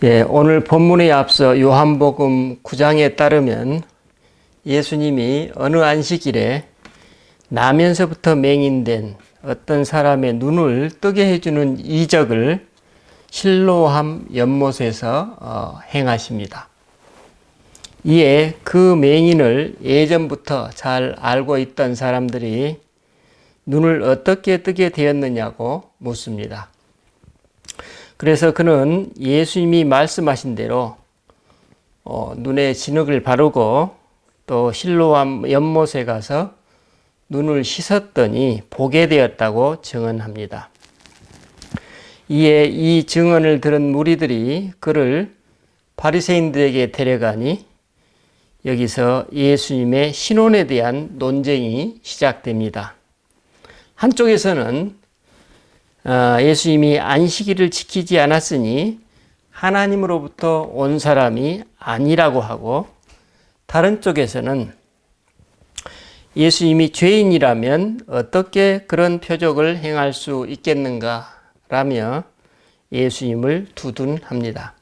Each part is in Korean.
오늘 본문에 앞서 요한복음 9장에 따르면 예수님이 어느 안식일에 나면서부터 맹인된 어떤 사람의 눈을 뜨게 해주는 이적을 실로암 연못에서 행하십니다. 이에 그 맹인을 예전부터 잘 알고 있던 사람들이 눈을 어떻게 뜨게 되었느냐고 묻습니다. 그래서 그는 예수님이 말씀하신 대로 눈에 진흙을 바르고 또 실로암 연못에 가서 눈을 씻었더니 보게 되었다고 증언합니다. 이에 이 증언을 들은 무리들이 그를 바리새인들에게 데려가니 여기서 예수님의 신원에 대한 논쟁이 시작됩니다. 한쪽에서는 예수님이 안식일을 지키지 않았으니 하나님으로부터 온 사람이 아니라고 하고, 다른 쪽에서는 예수님이 죄인이라면 어떻게 그런 표적을 행할 수 있겠는가 라며 예수님을 두둔합니다.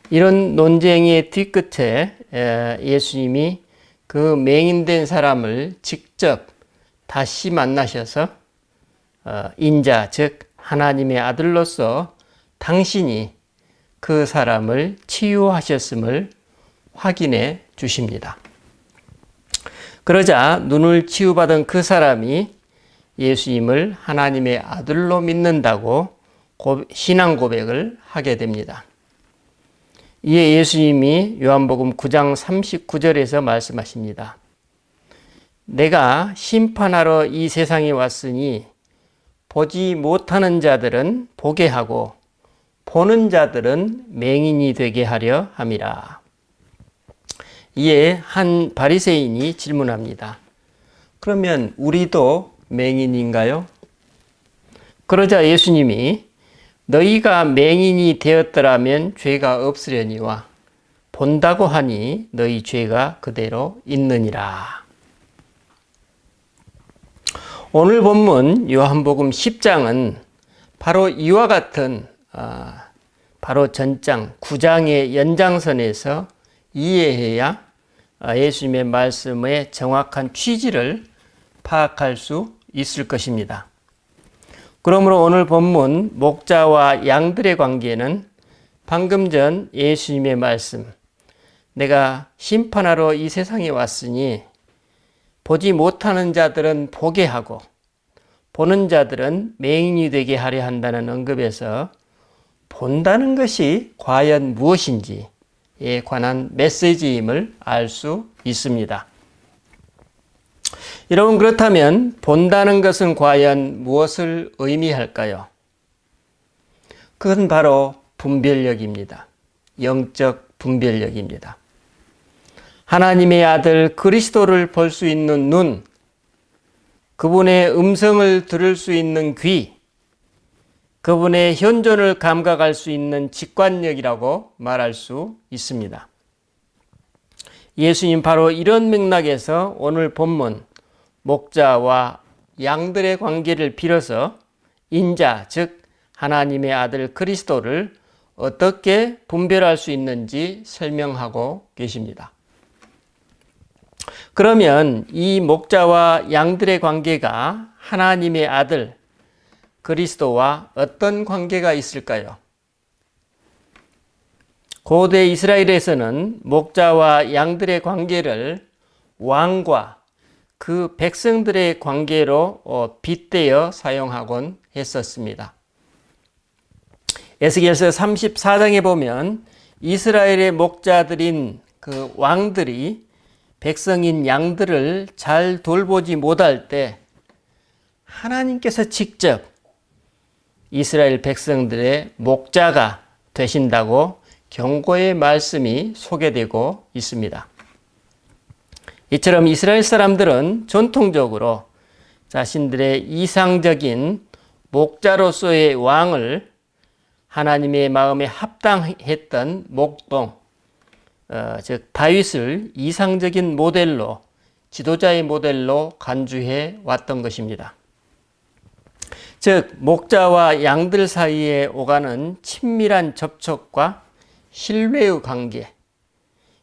이런 논쟁의 뒤끝에 예수님이 그 맹인된 사람을 직접 다시 만나셔서 인자, 즉 하나님의 아들로서 당신이 그 사람을 치유하셨음을 확인해 주십니다. 그러자 눈을 치유받은 그 사람이 예수님을 하나님의 아들로 믿는다고 신앙 고백을 하게 됩니다. 이에 예수님이 요한복음 9장 39절에서 말씀하십니다. 내가 심판하러 이 세상에 왔으니 보지 못하는 자들은 보게 하고 보는 자들은 맹인이 되게 하려 함이라. 이에 한 바리새인이 질문합니다. 그러면 우리도 맹인인가요? 그러자 예수님이 너희가 맹인이 되었더라면 죄가 없으려니와 본다고 하니 너희 죄가 그대로 있느니라. 오늘 본문 요한복음 10장은 바로 이와 같은 바로 전장 9장의 연장선에서 이해해야 예수님의 말씀의 정확한 취지를 파악할 수 있을 것입니다. 그러므로 오늘 본문 목자와 양들의 관계는 방금 전 예수님의 말씀, 내가 심판하러 이 세상에 왔으니 보지 못하는 자들은 보게 하고 보는 자들은 맹인이 되게 하려 한다는 언급에서 본다는 것이 과연 무엇인지에 관한 메시지임을 알 수 있습니다. 여러분, 그렇다면 본다는 것은 과연 무엇을 의미할까요? 그건 바로 분별력입니다. 영적 분별력입니다. 하나님의 아들 그리스도를 볼 수 있는 눈, 그분의 음성을 들을 수 있는 귀, 그분의 현존을 감각할 수 있는 직관력이라고 말할 수 있습니다. 예수님 바로 이런 맥락에서 오늘 본문 목자와 양들의 관계를 빌어서 인자, 즉 하나님의 아들 그리스도를 어떻게 분별할 수 있는지 설명하고 계십니다. 그러면 이 목자와 양들의 관계가 하나님의 아들 그리스도와 어떤 관계가 있을까요? 고대 이스라엘에서는 목자와 양들의 관계를 왕과 그 백성들의 관계로 빗대어 사용하곤 했었습니다. 에스겔서 34장에 보면 이스라엘의 목자들인 그 왕들이 백성인 양들을 잘 돌보지 못할 때 하나님께서 직접 이스라엘 백성들의 목자가 되신다고 경고의 말씀이 소개되고 있습니다. 이처럼 이스라엘 사람들은 전통적으로 자신들의 이상적인 목자로서의 왕을 하나님의 마음에 합당했던 목동, 즉 다윗을 이상적인 모델로, 지도자의 모델로 간주해 왔던 것입니다. 즉 목자와 양들 사이에 오가는 친밀한 접촉과 신뢰의 관계,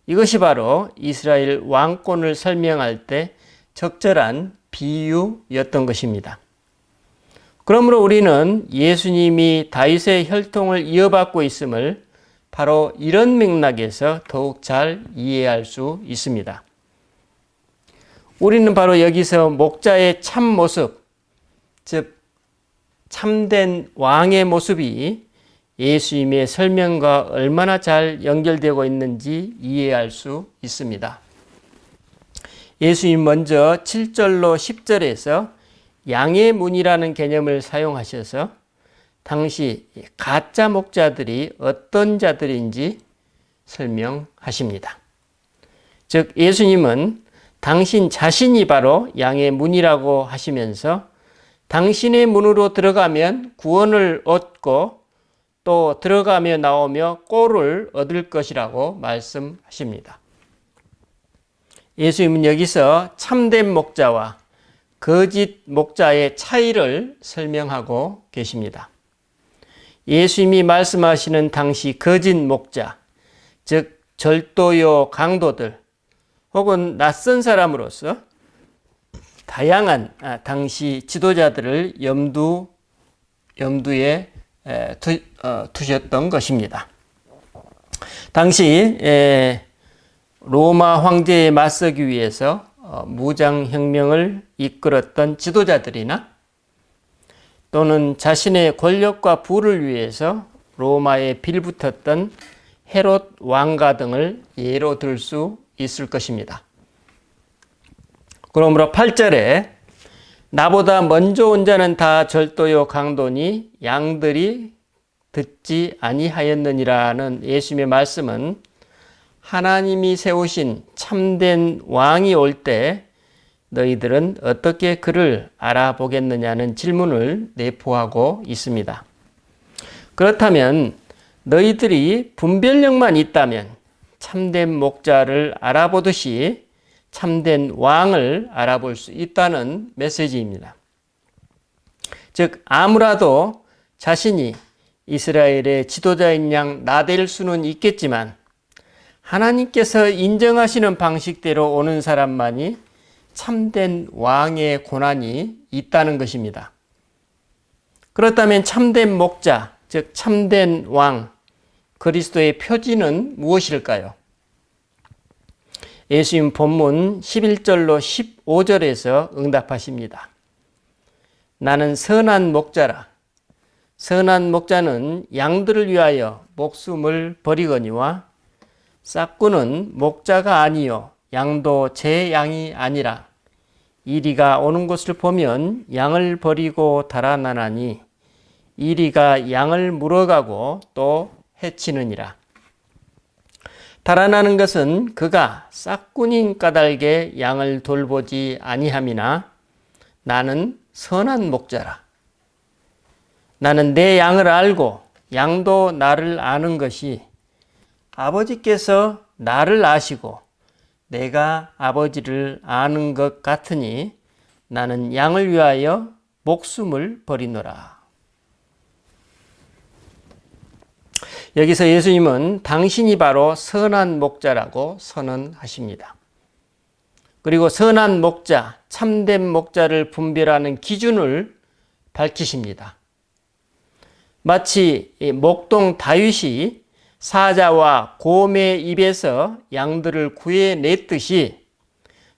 이것이 바로 이스라엘 왕권을 설명할 때 적절한 비유였던 것입니다. 그러므로 우리는 예수님이 다윗의 혈통을 이어받고 있음을 바로 이런 맥락에서 더욱 잘 이해할 수 있습니다. 우리는 바로 여기서 목자의 참 모습, 즉 참된 왕의 모습이 예수님의 설명과 얼마나 잘 연결되고 있는지 이해할 수 있습니다. 예수님 먼저 7절로 10절에서 양의 문이라는 개념을 사용하셔서 당시 가짜 목자들이 어떤 자들인지 설명하십니다. 즉 예수님은 당신 자신이 바로 양의 문이라고 하시면서 당신의 문으로 들어가면 구원을 얻고 또 들어가며 나오며 꼴을 얻을 것이라고 말씀하십니다. 예수님은 여기서 참된 목자와 거짓 목자의 차이를 설명하고 계십니다. 예수님이 말씀하시는 당시 거짓 목자, 즉 절도요 강도들 혹은 낯선 사람으로서 다양한 당시 지도자들을 염두에 두셨던 것입니다. 당시 로마 황제에 맞서기 위해서 무장혁명을 이끌었던 지도자들이나 또는 자신의 권력과 부를 위해서 로마에 빌붙었던 헤롯 왕가 등을 예로 들 수 있을 것입니다. 그러므로 8절에 나보다 먼저 온 자는 다 절도요 강도니 양들이 듣지 아니하였느니라는 예수님의 말씀은 하나님이 세우신 참된 왕이 올 때 너희들은 어떻게 그를 알아보겠느냐는 질문을 내포하고 있습니다. 그렇다면 너희들이 분별력만 있다면 참된 목자를 알아보듯이 참된 왕을 알아볼 수 있다는 메시지입니다. 즉 아무라도 자신이 이스라엘의 지도자인 양 나댈 수는 있겠지만 하나님께서 인정하시는 방식대로 오는 사람만이 참된 왕의 고난이 있다는 것입니다. 그렇다면 참된 목자, 즉 참된 왕, 그리스도의 표지는 무엇일까요? 예수님 본문 11절로 15절에서 응답하십니다. 나는 선한 목자라. 선한 목자는 양들을 위하여 목숨을 버리거니와 싹꾼은 목자가 아니요 양도 제 양이 아니라 이리가 오는 것을 보면 양을 버리고 달아나나니 이리가 양을 물어가고 또 해치느니라. 달아나는 것은 그가 싹꾼인 까닭에 양을 돌보지 아니함이나 나는 선한 목자라. 나는 내 양을 알고 양도 나를 아는 것이 아버지께서 나를 아시고 내가 아버지를 아는 것 같으니 나는 양을 위하여 목숨을 버리노라. 여기서 예수님은 당신이 바로 선한 목자라고 선언하십니다. 그리고 선한 목자, 참된 목자를 분별하는 기준을 밝히십니다. 마치 목동 다윗이 사자와 곰의 입에서 양들을 구해냈듯이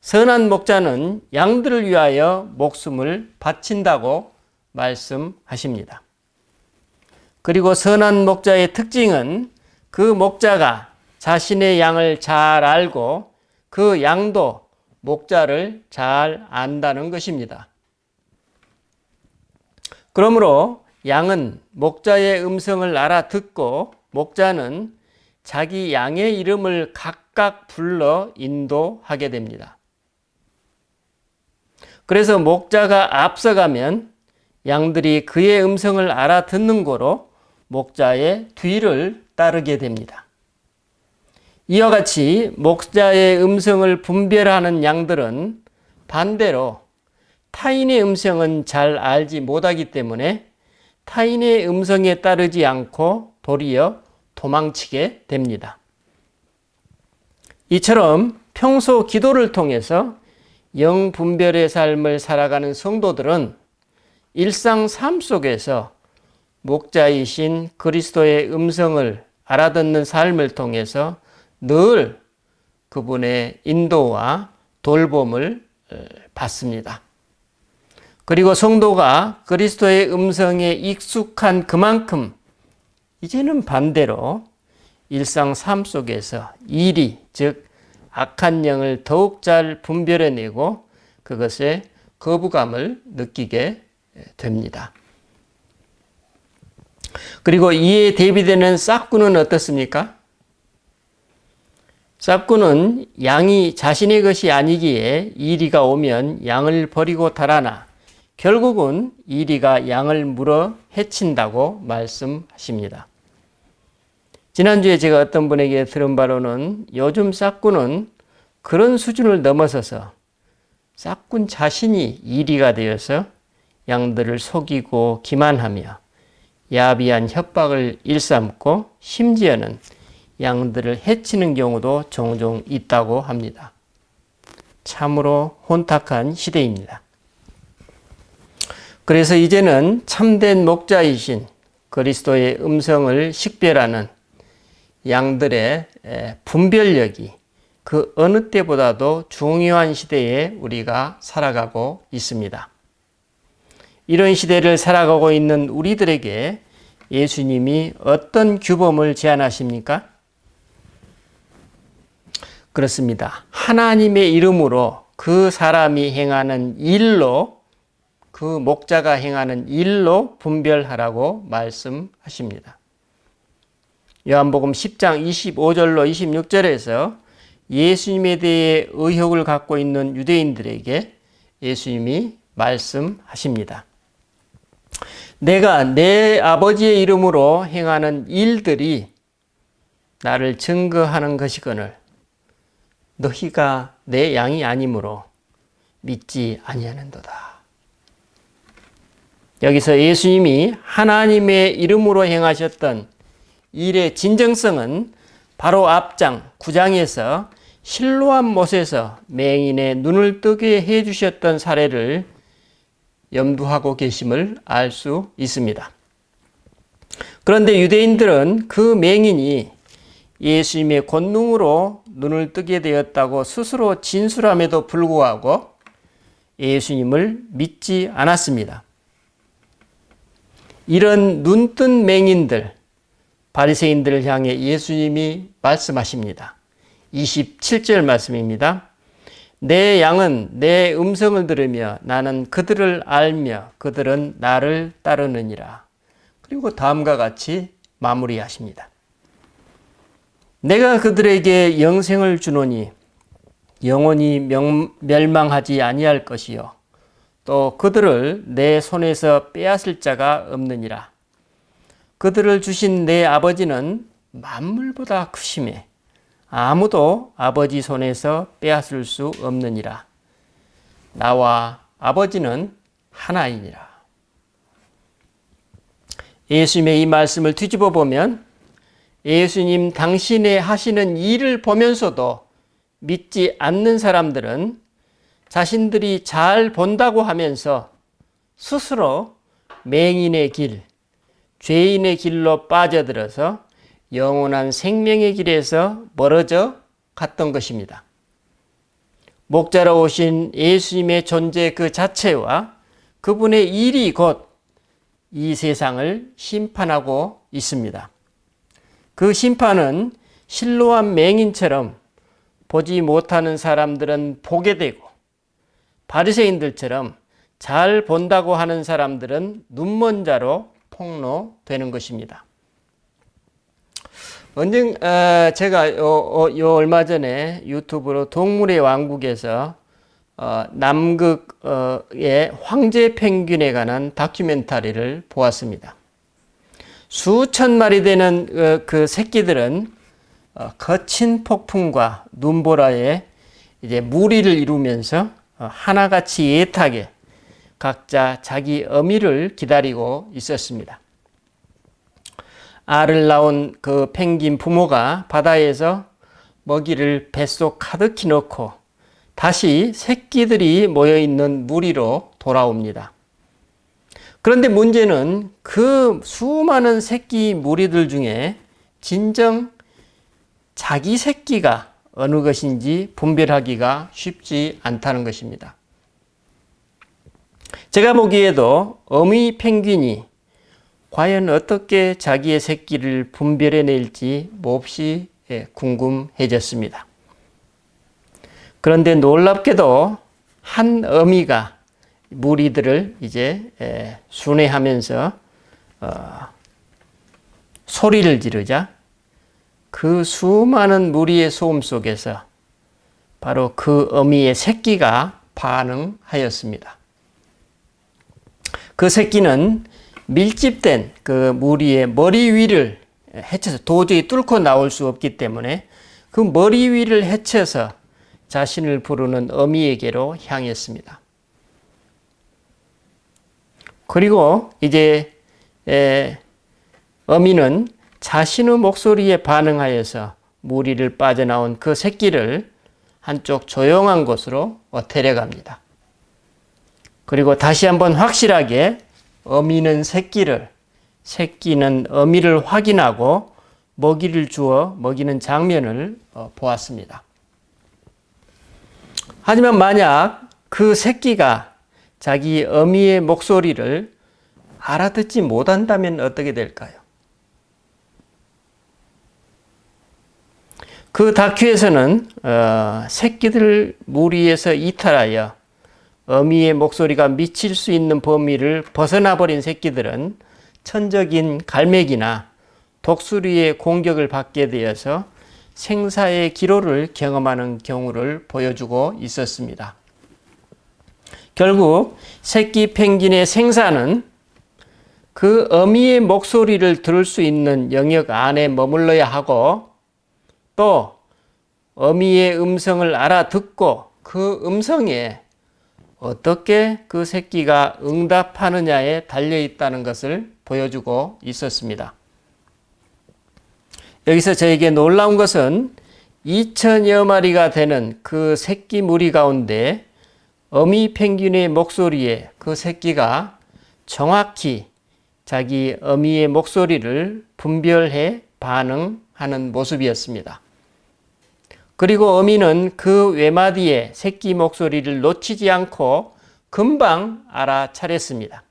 선한 목자는 양들을 위하여 목숨을 바친다고 말씀하십니다. 그리고 선한 목자의 특징은 그 목자가 자신의 양을 잘 알고 그 양도 목자를 잘 안다는 것입니다. 그러므로 양은 목자의 음성을 알아듣고 목자는 자기 양의 이름을 각각 불러 인도하게 됩니다. 그래서 목자가 앞서가면 양들이 그의 음성을 알아듣는 거로 목자의 뒤를 따르게 됩니다. 이와 같이 목자의 음성을 분별하는 양들은 반대로 타인의 음성은 잘 알지 못하기 때문에 타인의 음성에 따르지 않고 도리어 도망치게 됩니다. 이처럼 평소 기도를 통해서 영분별의 삶을 살아가는 성도들은 일상 삶 속에서 목자이신 그리스도의 음성을 알아듣는 삶을 통해서 늘 그분의 인도와 돌봄을 받습니다. 그리고 성도가 그리스도의 음성에 익숙한 그만큼 이제는 반대로 일상 삶 속에서 이리, 즉 악한 영을 더욱 잘 분별해내고 그것에 거부감을 느끼게 됩니다. 그리고 이에 대비되는 싹군은 어떻습니까? 싹군은 양이 자신의 것이 아니기에 이리가 오면 양을 버리고 달아나 결국은 이리가 양을 물어 해친다고 말씀하십니다. 지난주에 제가 어떤 분에게 들은 바로는 요즘 싹군은 그런 수준을 넘어서서 싹군 자신이 이리가 되어서 양들을 속이고 기만하며 야비한 협박을 일삼고 심지어는 양들을 해치는 경우도 종종 있다고 합니다. 참으로 혼탁한 시대입니다. 그래서 이제는 참된 목자이신 그리스도의 음성을 식별하는 양들의 분별력이 그 어느 때보다도 중요한 시대에 우리가 살아가고 있습니다. 이런 시대를 살아가고 있는 우리들에게 예수님이 어떤 규범을 제안하십니까? 그렇습니다. 하나님의 이름으로 그 사람이 행하는 일로, 그 목자가 행하는 일로 분별하라고 말씀하십니다. 요한복음 10장 25절로 26절에서 예수님에 대해 의혹을 갖고 있는 유대인들에게 예수님이 말씀하십니다. 내가 내 아버지의 이름으로 행하는 일들이 나를 증거하는 것이거늘 너희가 내 양이 아니므로 믿지 아니하는도다. 여기서 예수님이 하나님의 이름으로 행하셨던 일의 진정성은 바로 앞장 9장에서 실로암 못에서 맹인의 눈을 뜨게 해주셨던 사례를 염두하고 계심을 알 수 있습니다. 그런데 유대인들은 그 맹인이 예수님의 권능으로 눈을 뜨게 되었다고 스스로 진술함에도 불구하고 예수님을 믿지 않았습니다. 이런 눈뜬 맹인들, 바리새인들을 향해 예수님이 말씀하십니다. 27절 말씀입니다. 내 양은 내 음성을 들으며 나는 그들을 알며 그들은 나를 따르느니라. 그리고 다음과 같이 마무리하십니다. 내가 그들에게 영생을 주노니 영원히 멸망하지 아니할 것이요 또 그들을 내 손에서 빼앗을 자가 없느니라. 그들을 주신 내 아버지는 만물보다 크심에 아무도 아버지 손에서 빼앗을 수 없느니라. 나와 아버지는 하나이니라. 예수님의 이 말씀을 뒤집어 보면 예수님 당신의 하시는 일을 보면서도 믿지 않는 사람들은 자신들이 잘 본다고 하면서 스스로 맹인의 길, 죄인의 길로 빠져들어서 영원한 생명의 길에서 멀어져 갔던 것입니다. 목자로 오신 예수님의 존재 그 자체와 그분의 일이 곧 이 세상을 심판하고 있습니다. 그 심판은 실로암 맹인처럼 보지 못하는 사람들은 보게 되고 바리새인들처럼 잘 본다고 하는 사람들은 눈먼 자로 폭로되는 것입니다. 제가 얼마 전에 유튜브로 동물의 왕국에서 남극의 황제 펭귄에 관한 다큐멘터리를 보았습니다. 수천 마리 되는 그 새끼들은 거친 폭풍과 눈보라에 이제 무리를 이루면서 하나같이 애타게 각자 자기 어미를 기다리고 있었습니다. 알을 낳은 그 펭귄 부모가 바다에서 먹이를 뱃속 가득히 넣고 다시 새끼들이 모여있는 무리로 돌아옵니다. 그런데 문제는 그 수많은 새끼 무리들 중에 진정 자기 새끼가 어느 것인지 분별하기가 쉽지 않다는 것입니다. 제가 보기에도 어미 펭귄이 과연 어떻게 자기의 새끼를 분별해낼지 몹시 궁금해졌습니다. 그런데 놀랍게도 한 어미가 무리들을 이제 순회하면서 소리를 지르자 그 수많은 무리의 소음 속에서 바로 그 어미의 새끼가 반응하였습니다. 그 새끼는 밀집된 그 무리의 머리 위를 헤쳐서 도저히 뚫고 나올 수 없기 때문에 그 머리 위를 헤쳐서 자신을 부르는 어미에게로 향했습니다. 그리고 이제 어미는 자신의 목소리에 반응하여서 무리를 빠져나온 그 새끼를 한쪽 조용한 곳으로 데려갑니다. 그리고 다시 한번 확실하게 어미는 새끼를, 새끼는 어미를 확인하고 먹이를 주어 먹이는 장면을 보았습니다. 하지만 만약 그 새끼가 자기 어미의 목소리를 알아듣지 못한다면 어떻게 될까요? 그 다큐에서는 새끼들 무리에서 이탈하여 어미의 목소리가 미칠 수 있는 범위를 벗어나 버린 새끼들은 천적인 갈매기나 독수리의 공격을 받게 되어서 생사의 기로를 경험하는 경우를 보여주고 있었습니다. 결국 새끼 펭귄의 생사는 그 어미의 목소리를 들을 수 있는 영역 안에 머물러야 하고 또 어미의 음성을 알아듣고 그 음성에 어떻게 그 새끼가 응답하느냐에 달려있다는 것을 보여주고 있었습니다. 여기서 저에게 놀라운 것은 2천여 마리가 되는 그 새끼 무리 가운데 어미 펭귄의 목소리에 그 새끼가 정확히 자기 어미의 목소리를 분별해 반응하는 모습이었습니다. 그리고 어미는 그 외마디에 새끼 목소리를 놓치지 않고 금방 알아차렸습니다.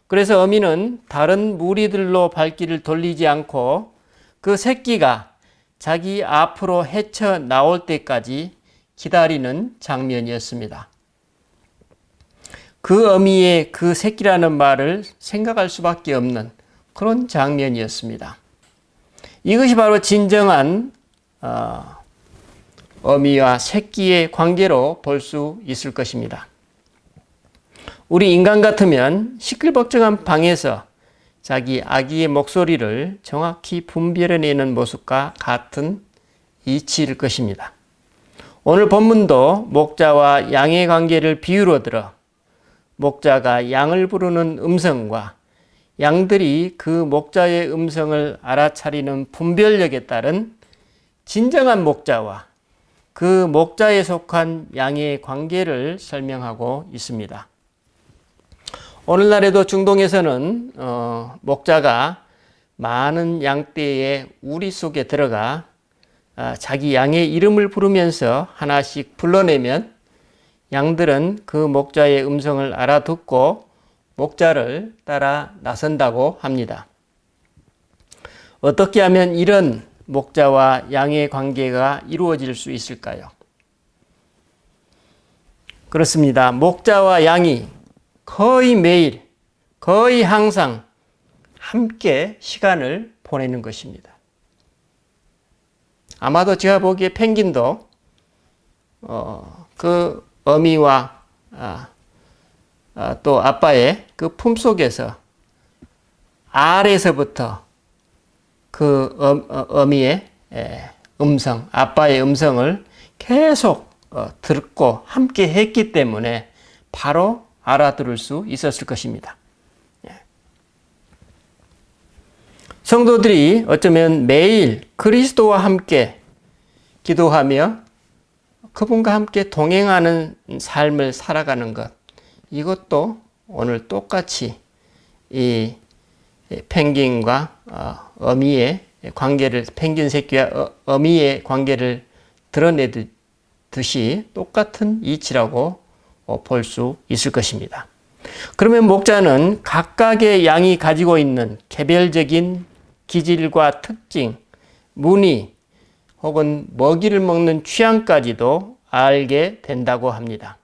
그래서 어미는 다른 무리들로 발길을 돌리지 않고 그 새끼가 자기 앞으로 헤쳐나올 때까지 기다리는 장면이었습니다. 그 어미의 그 새끼라는 말을 생각할 수밖에 없는 그런 장면이었습니다. 이것이 바로 진정한 어미와 새끼의 관계로 볼 수 있을 것입니다. 우리 인간 같으면 시끌벅적한 방에서 자기 아기의 목소리를 정확히 분별해내는 모습과 같은 이치일 것입니다. 오늘 본문도 목자와 양의 관계를 비유로 들어 목자가 양을 부르는 음성과 양들이 그 목자의 음성을 알아차리는 분별력에 따른 진정한 목자와 그 목자에 속한 양의 관계를 설명하고 있습니다. 오늘날에도 중동에서는 목자가 많은 양떼의 우리 속에 들어가 자기 양의 이름을 부르면서 하나씩 불러내면 양들은 그 목자의 음성을 알아듣고 목자를 따라 나선다고 합니다. 어떻게 하면 이런 목자와 양의 관계가 이루어질 수 있을까요? 그렇습니다. 목자와 양이 거의 매일, 거의 항상 함께 시간을 보내는 것입니다. 아마도 제가 보기에 펭귄도 그 어미와 또 아빠의 그 품속에서 알에서부터 그 어미의 음성, 아빠의 음성을 계속 듣고 함께 했기 때문에 바로 알아들을 수 있었을 것입니다. 성도들이 어쩌면 매일 그리스도와 함께 기도하며 그분과 함께 동행하는 삶을 살아가는 것, 이것도 오늘 똑같이 이 펭귄과 어미의 관계를, 펭귄 새끼와 어미의 관계를 드러내듯이 똑같은 이치라고 볼 수 있을 것입니다. 그러면 목자는 각각의 양이 가지고 있는 개별적인 기질과 특징, 무늬 혹은 먹이를 먹는 취향까지도 알게 된다고 합니다.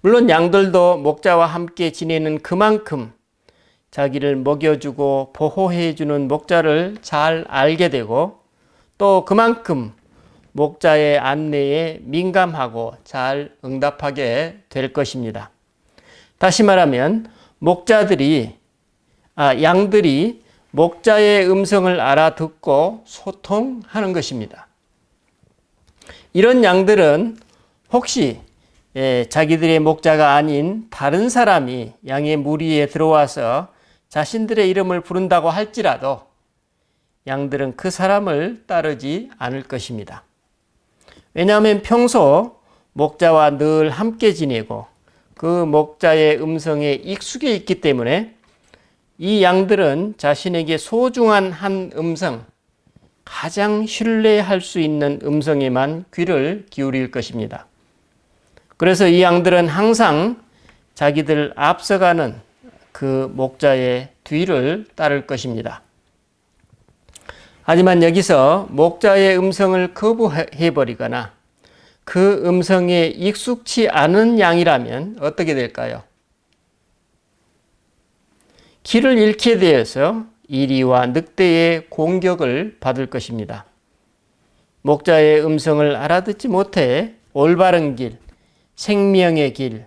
물론 양들도 목자와 함께 지내는 그만큼 자기를 먹여주고 보호해주는 목자를 잘 알게 되고 또 그만큼 목자의 안내에 민감하고 잘 응답하게 될 것입니다. 다시 말하면 양들이 목자의 음성을 알아듣고 소통하는 것입니다. 이런 양들은 혹시 자기들의 목자가 아닌 다른 사람이 양의 무리에 들어와서 자신들의 이름을 부른다고 할지라도 양들은 그 사람을 따르지 않을 것입니다. 왜냐하면 평소 목자와 늘 함께 지내고 그 목자의 음성에 익숙해 있기 때문에 이 양들은 자신에게 소중한 한 음성, 가장 신뢰할 수 있는 음성에만 귀를 기울일 것입니다. 그래서 이 양들은 항상 자기들 앞서가는 그 목자의 뒤를 따를 것입니다. 하지만 여기서 목자의 음성을 거부해버리거나 그 음성에 익숙치 않은 양이라면 어떻게 될까요? 길을 잃게 되어서 이리와 늑대의 공격을 받을 것입니다. 목자의 음성을 알아듣지 못해 올바른 길, 생명의 길,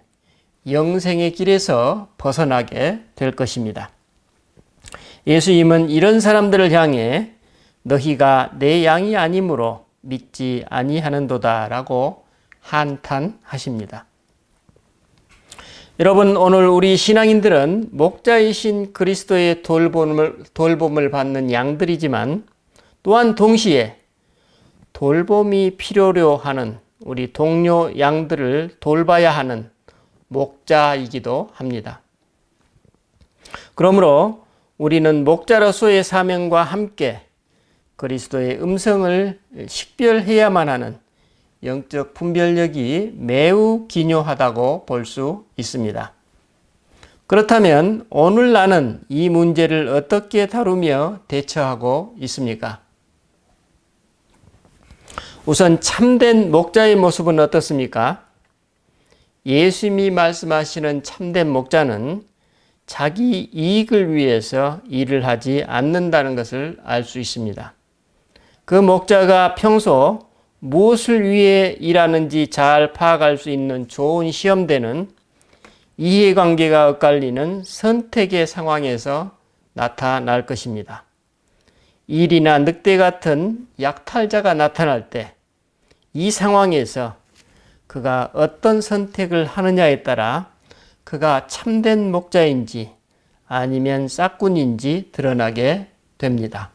영생의 길에서 벗어나게 될 것입니다. 예수님은 이런 사람들을 향해 너희가 내 양이 아니므로 믿지 아니하는도다 라고 한탄하십니다. 여러분, 오늘 우리 신앙인들은 목자이신 그리스도의 돌봄을 받는 양들이지만 또한 동시에 돌봄이 필요로 하는 우리 동료 양들을 돌봐야 하는 목자이기도 합니다. 그러므로 우리는 목자로서의 사명과 함께 그리스도의 음성을 식별해야만 하는 영적 분별력이 매우 기묘하다고 볼 수 있습니다. 그렇다면 오늘 나는 이 문제를 어떻게 다루며 대처하고 있습니까? 우선 참된 목자의 모습은 어떻습니까? 예수님이 말씀하시는 참된 목자는 자기 이익을 위해서 일을 하지 않는다는 것을 알 수 있습니다. 그 목자가 평소 무엇을 위해 일하는지 잘 파악할 수 있는 좋은 시험대는 이해관계가 엇갈리는 선택의 상황에서 나타날 것입니다. 일이나 늑대 같은 약탈자가 나타날 때 이 상황에서 그가 어떤 선택을 하느냐에 따라 그가 참된 목자인지 아니면 싹군인지 드러나게 됩니다.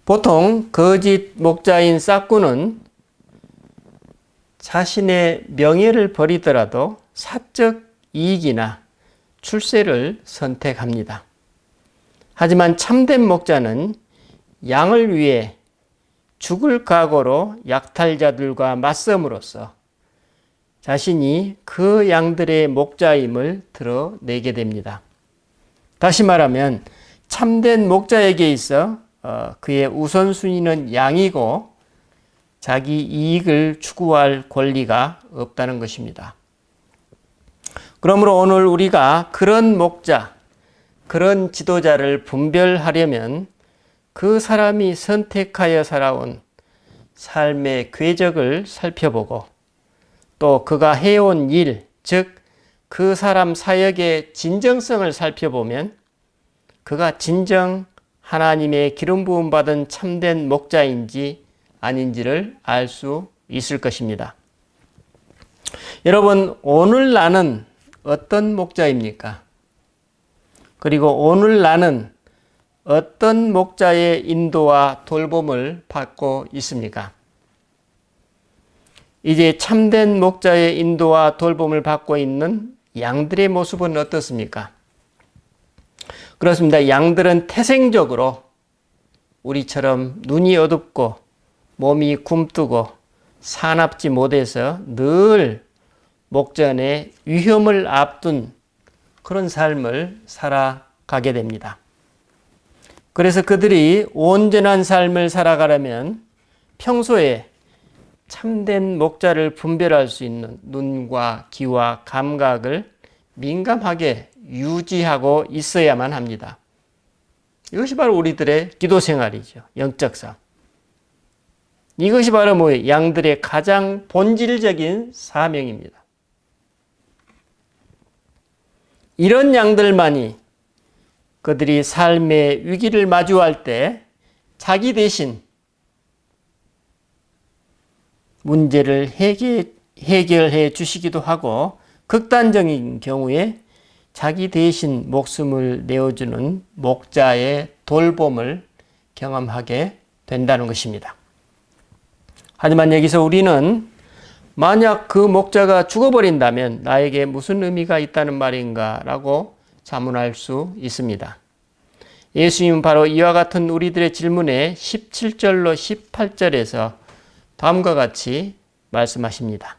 보통 거짓 목자인 싹군은 자신의 명예를 버리더라도 사적 이익이나 출세를 선택합니다. 하지만 참된 목자는 양을 위해 죽을 각오로 약탈자들과 맞섬으로써 자신이 그 양들의 목자임을 드러내게 됩니다. 다시 말하면 참된 목자에게 있어 그의 우선순위는 양이고 자기 이익을 추구할 권리가 없다는 것입니다. 그러므로 오늘 우리가 그런 목자, 그런 지도자를 분별하려면 그 사람이 선택하여 살아온 삶의 궤적을 살펴보고 또 그가 해온 일, 즉 그 사람 사역의 진정성을 살펴보면 그가 진정 하나님의 기름 부음 받은 참된 목자인지 아닌지를 알 수 있을 것입니다. 여러분, 오늘 나는 어떤 목자입니까? 그리고 오늘 나는 어떤 목자의 인도와 돌봄을 받고 있습니까? 이제 참된 목자의 인도와 돌봄을 받고 있는 양들의 모습은 어떻습니까? 그렇습니다. 양들은 태생적으로 우리처럼 눈이 어둡고 몸이 굼뜨고 사납지 못해서 늘 목전에 위험을 앞둔 그런 삶을 살아가게 됩니다. 그래서 그들이 온전한 삶을 살아가려면 평소에 참된 목자를 분별할 수 있는 눈과 귀와 감각을 민감하게 유지하고 있어야만 합니다. 이것이 바로 우리들의 기도 생활이죠. 영적 삶. 이것이 바로 뭐예요? 양들의 가장 본질적인 사명입니다. 이런 양들만이 그들이 삶의 위기를 마주할 때 자기 대신 문제를 해결해 주시기도 하고 극단적인 경우에 자기 대신 목숨을 내어주는 목자의 돌봄을 경험하게 된다는 것입니다. 하지만 여기서 우리는 만약 그 목자가 죽어버린다면 나에게 무슨 의미가 있다는 말인가 라고 자문할 수 있습니다. 예수님은 바로 이와 같은 우리들의 질문에 17절로 18절에서 다음과 같이 말씀하십니다.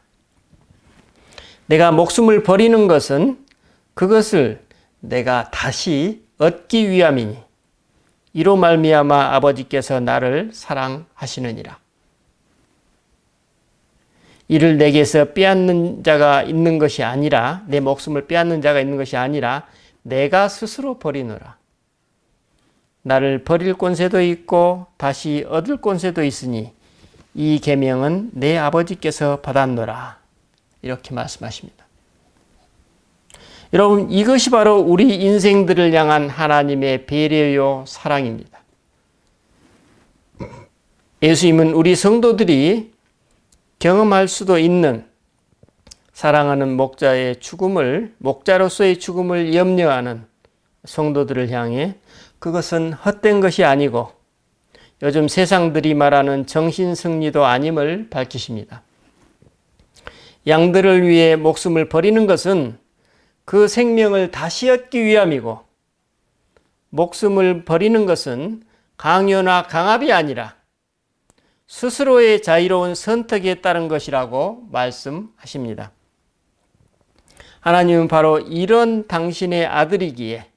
내가 목숨을 버리는 것은 그것을 내가 다시 얻기 위함이니 이로 말미암아 아버지께서 나를 사랑하시느니라. 이를 내게서 빼앗는 자가 있는 것이 아니라 내 목숨을 빼앗는 자가 있는 것이 아니라 내가 스스로 버리노라. 나를 버릴 꼰세도 있고 다시 얻을 꼰세도 있으니 이 계명은 내 아버지께서 받았노라. 이렇게 말씀하십니다. 여러분, 이것이 바로 우리 인생들을 향한 하나님의 배려요 사랑입니다. 예수님은 우리 성도들이 경험할 수도 있는 사랑하는 목자의 죽음을, 목자로서의 죽음을 염려하는 성도들을 향해 그것은 헛된 것이 아니고 요즘 세상들이 말하는 정신승리도 아님을 밝히십니다. 양들을 위해 목숨을 버리는 것은 그 생명을 다시 얻기 위함이고 목숨을 버리는 것은 강요나 강압이 아니라 스스로의 자유로운 선택에 따른 것이라고 말씀하십니다. 하나님은 바로 이런 당신의 아들이기에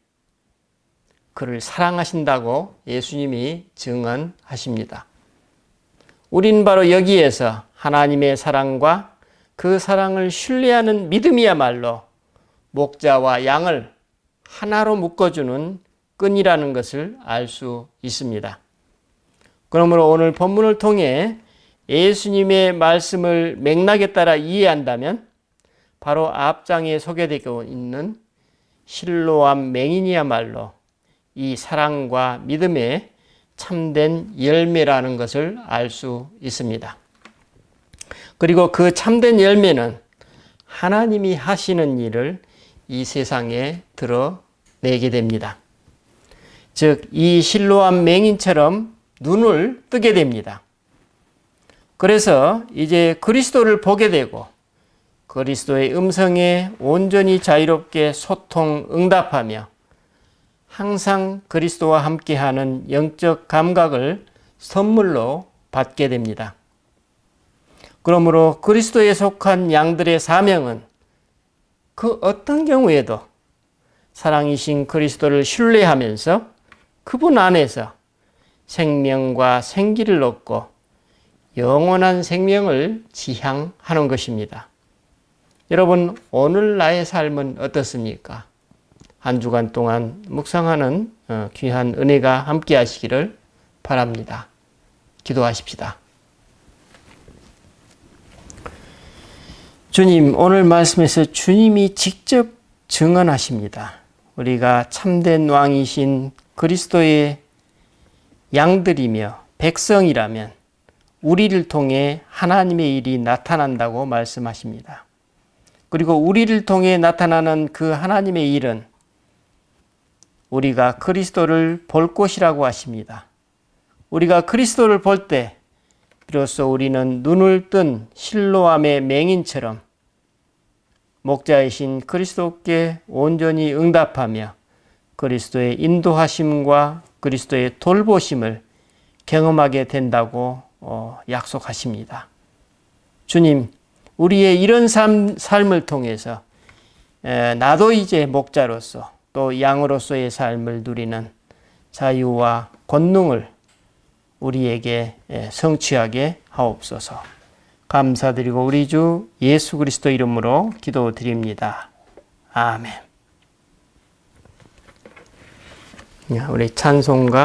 그를 사랑하신다고 예수님이 증언하십니다. 우린 바로 여기에서 하나님의 사랑과 그 사랑을 신뢰하는 믿음이야말로 목자와 양을 하나로 묶어주는 끈이라는 것을 알 수 있습니다. 그러므로 오늘 본문을 통해 예수님의 말씀을 맥락에 따라 이해한다면 바로 앞장에 소개되고 있는 실로암 맹인이야말로 이 사랑과 믿음의 참된 열매라는 것을 알 수 있습니다. 그리고 그 참된 열매는 하나님이 하시는 일을 이 세상에 드러내게 됩니다. 즉, 이 실로암 맹인처럼 눈을 뜨게 됩니다. 그래서 이제 그리스도를 보게 되고 그리스도의 음성에 온전히 자유롭게 소통, 응답하며 항상 그리스도와 함께하는 영적 감각을 선물로 받게 됩니다. 그러므로 그리스도에 속한 양들의 사명은 그 어떤 경우에도 사랑이신 그리스도를 신뢰하면서 그분 안에서 생명과 생기를 얻고 영원한 생명을 지향하는 것입니다. 여러분, 오늘 나의 삶은 어떻습니까? 한 주간 동안 묵상하는 귀한 은혜가 함께 하시기를 바랍니다. 기도하십시다. 주님, 오늘 말씀에서 주님이 직접 증언하십니다. 우리가 참된 왕이신 그리스도의 양들이며 백성이라면 우리를 통해 하나님의 일이 나타난다고 말씀하십니다. 그리고 우리를 통해 나타나는 그 하나님의 일은 우리가 그리스도를 볼 것이라고 하십니다. 우리가 그리스도를 볼 때 비로소 우리는 눈을 뜬 실로암의 맹인처럼 목자이신 그리스도께 온전히 응답하며 그리스도의 인도하심과 그리스도의 돌보심을 경험하게 된다고 약속하십니다. 주님, 우리의 이런 삶을 통해서 나도 이제 목자로서 또 양으로서의 삶을 누리는 자유와 권능을 우리에게 성취하게 하옵소서. 감사드리고 우리 주 예수 그리스도 이름으로 기도드립니다. 아멘. 우리 찬송가